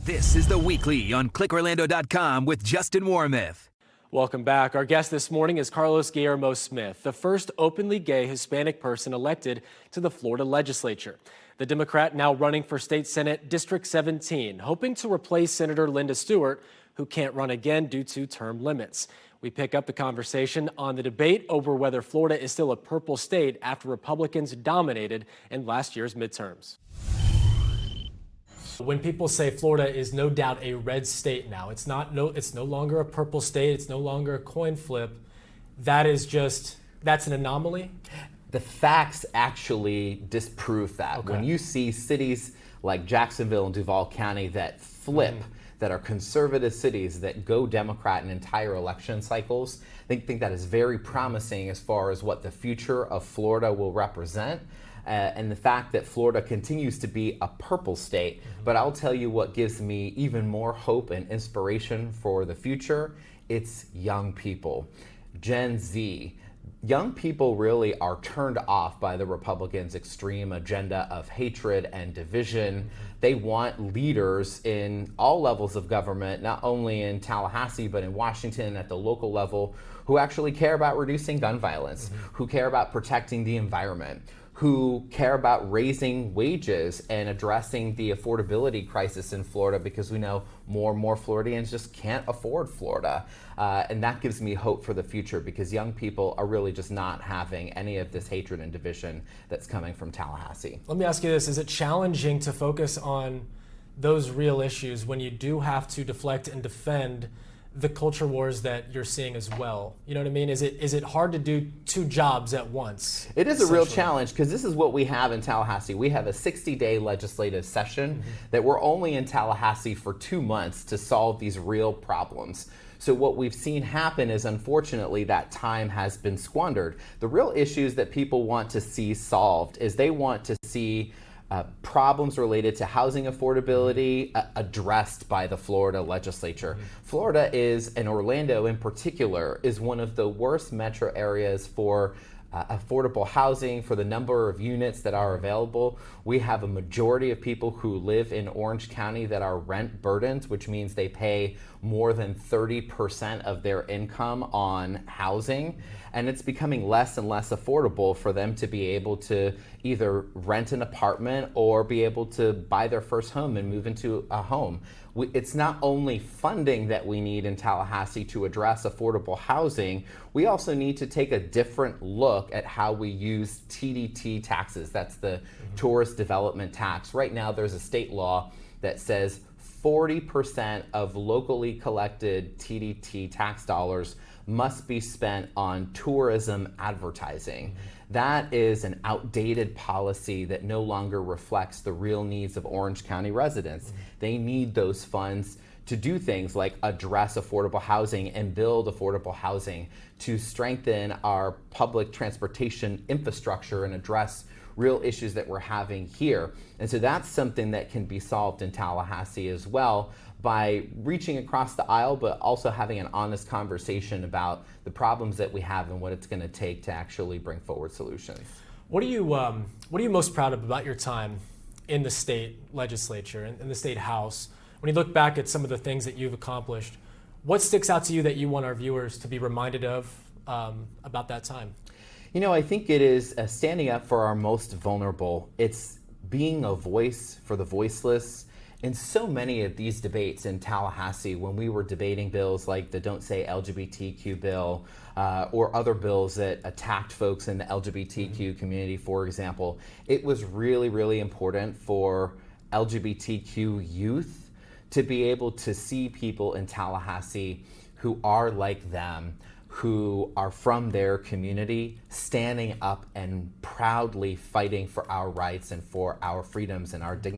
This is The Weekly on ClickOrlando.com with Justin Warmoth. Welcome back. Our guest this morning is Guillermo Smith, the first openly gay Hispanic person elected to the Florida legislature. The Democrat now running for State Senate District 17, hoping to replace Senator Linda Stewart, who can't run again due to term limits. We pick up the conversation on the debate over whether Florida is still a purple state after Republicans dominated in last year's midterms. When people say Florida is no doubt a red state now, it's no longer a purple state, it's no longer a coin flip. That's an anomaly? The facts actually disprove that. Okay. When you see cities like Jacksonville and Duval County that flip, that are conservative cities that go Democrat in entire election cycles, I think that is very promising as far as what the future of Florida will represent. And the fact that Florida continues to be a purple state. But I'll tell you what gives me even more hope and inspiration for the future. It's young people, Gen Z. Young people really are turned off by the Republicans' extreme agenda of hatred and division. They want leaders in all levels of government, not only in Tallahassee, but in Washington at the local level, who actually care about reducing gun violence, who care about protecting the environment, who care about raising wages and addressing the affordability crisis in Florida, because we know more and more Floridians just can't afford Florida. And that gives me hope for the future, because young people are really just not having any of this hatred and division that's coming from Tallahassee. Let me ask you this. Is it challenging to focus on those real issues when you do have to deflect and defend the culture wars that you're seeing as well? You know what I mean? Is it hard to do two jobs at once? It is a real challenge, because this is what we have in Tallahassee. We have a 60-day legislative session that we're only in Tallahassee for 2 months to solve these real problems. So what we've seen happen is, unfortunately, that time has been squandered. The real issues that people want to see solved is they want to see problems related to housing affordability addressed by the Florida legislature. Florida is, and Orlando in particular, is one of the worst metro areas for affordable housing, for the number of units that are available. We have a majority of people who live in Orange County that are rent burdened, which means they pay more than 30% of their income on housing. And it's becoming less and less affordable for them to be able to either rent an apartment or be able to buy their first home and move into a home. It's not only funding that we need in Tallahassee to address affordable housing, we also need to take a different look at how we use TDT taxes. That's the tourist development tax. Right now there's a state law that says 40% of locally collected TDT tax dollars must be spent on tourism advertising. That is an outdated policy that no longer reflects the real needs of Orange County residents. They need those funds to do things like address affordable housing and build affordable housing, to strengthen our public transportation infrastructure and address real issues that we're having here. And so that's something that can be solved in Tallahassee as well, by reaching across the aisle, but also having an honest conversation about the problems that we have and what it's going to take to actually bring forward solutions. What are you most proud of about your time in the state legislature and in the state house? When you look back at some of the things that you've accomplished, what sticks out to you that you want our viewers to be reminded of about that time? You know, I think it is standing up for our most vulnerable. It's being a voice for the voiceless. In so many of these debates in Tallahassee, when we were debating bills like the Don't Say LGBTQ bill or other bills that attacked folks in the LGBTQ community, for example, it was really, really important for LGBTQ youth to be able to see people in Tallahassee who are like them, who are from their community, standing up and proudly fighting for our rights and for our freedoms and our dignity.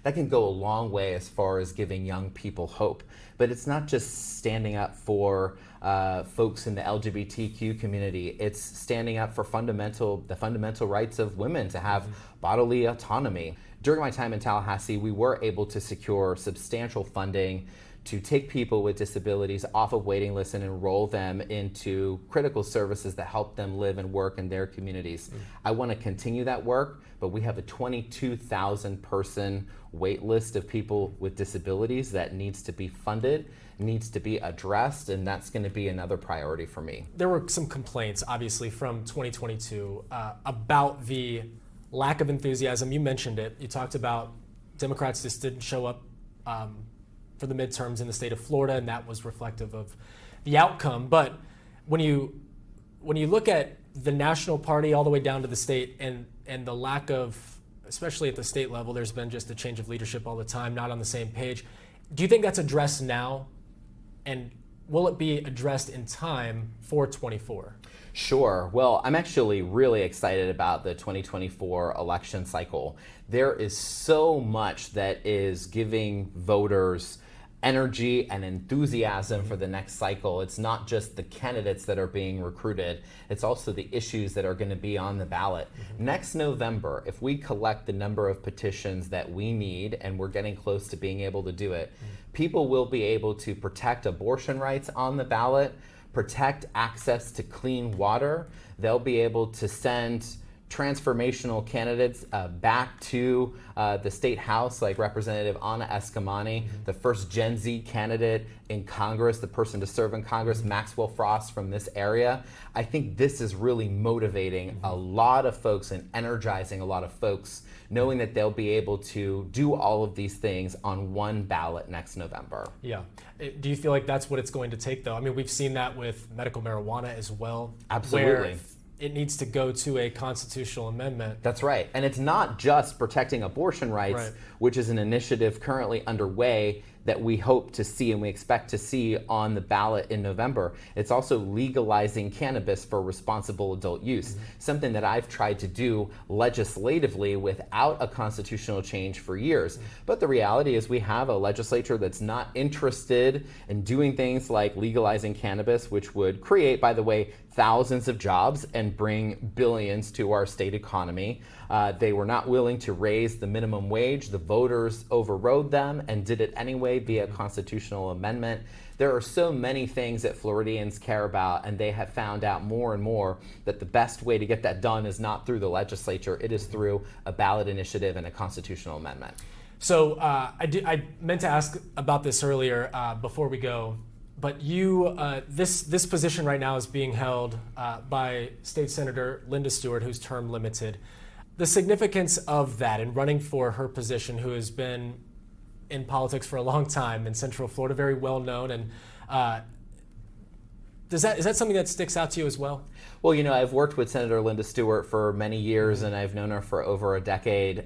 That can go a long way as far as giving young people hope. But it's not just standing up for folks in the LGBTQ community. It's standing up for the fundamental rights of women to have bodily autonomy. During my time in Tallahassee, we were able to secure substantial funding to take people with disabilities off of waiting lists and enroll them into critical services that help them live and work in their communities. I want to continue that work, but we have a 22,000 person wait list of people with disabilities that needs to be funded, needs to be addressed, and that's going to be another priority for me. There were some complaints, obviously, from 2022 about the lack of enthusiasm. You mentioned it. You talked about Democrats just didn't show up for the midterms in the state of Florida, and that was reflective of the outcome. But when you look at the national party all the way down to the state, and the lack of, especially at the state level, there's been just a change of leadership all the time, not on the same page. Do you think that's addressed now? And will it be addressed in time for 24? Sure. Well, I'm actually really excited about the 2024 election cycle. There is so much that is giving voters energy and enthusiasm for the next cycle. It's not just the candidates that are being recruited, it's also the issues that are going to be on the ballot. Next November, if we collect the number of petitions that we need, and we're getting close to being able to do it, people will be able to protect abortion rights on the ballot, protect access to clean water. They'll be able to send transformational candidates back to the state house, like Representative Anna Eskamani, the first Gen Z candidate in Congress, the person to serve in Congress, Maxwell Frost from this area. I think this is really motivating a lot of folks and energizing a lot of folks, knowing that they'll be able to do all of these things on one ballot next November. Yeah. Do you feel like that's what it's going to take, though? I mean, we've seen that with medical marijuana as well. Absolutely. Where it needs to go to a constitutional amendment. That's right. And it's not just protecting abortion rights, which is an initiative currently underway that we hope to see and we expect to see on the ballot in November. It's also legalizing cannabis for responsible adult use, something that I've tried to do legislatively without a constitutional change for years. But the reality is we have a legislature that's not interested in doing things like legalizing cannabis, which would create, by the way, thousands of jobs and bring billions to our state economy. They were not willing to raise the minimum wage. The voters overrode them and did it anyway via constitutional amendment. There are so many things that Floridians care about, and they have found out more and more that the best way to get that done is not through the legislature. It is through a ballot initiative and a constitutional amendment. So I meant to ask about this earlier before we go. But you, this position right now is being held by State Senator Linda Stewart, who's term limited. The significance of that and running for her position, who has been in politics for a long time in Central Florida, very well known, and is that something that sticks out to you as well? Well, you know, I've worked with Senator Linda Stewart for many years, and I've known her for over a decade.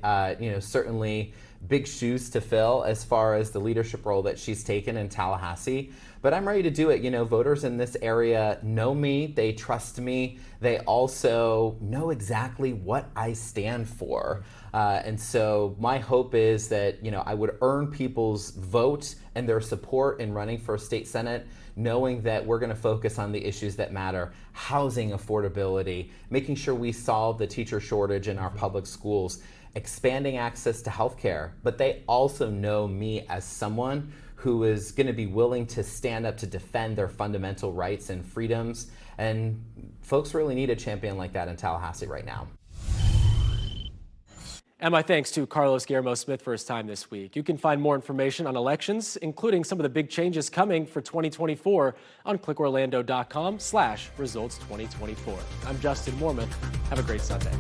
Certainly big shoes to fill as far as the leadership role that she's taken in Tallahassee. But I'm ready to do it. You know, voters in this area know me, they trust me, they also know exactly what I stand for. And so my hope is that, you know, I would earn people's vote and their support in running for state senate, knowing that we're going to focus on the issues that matter: housing affordability, making sure we solve the teacher shortage in our public schools, expanding access to healthcare. But they also know me as someone who is going to be willing to stand up to defend their fundamental rights and freedoms. And folks really need a champion like that in Tallahassee right now. And my thanks to Carlos Guillermo Smith for his time this week. You can find more information on elections, including some of the big changes coming for 2024 on clickorlando.com/results2024. I'm Justin Mormon. Have a great Sunday.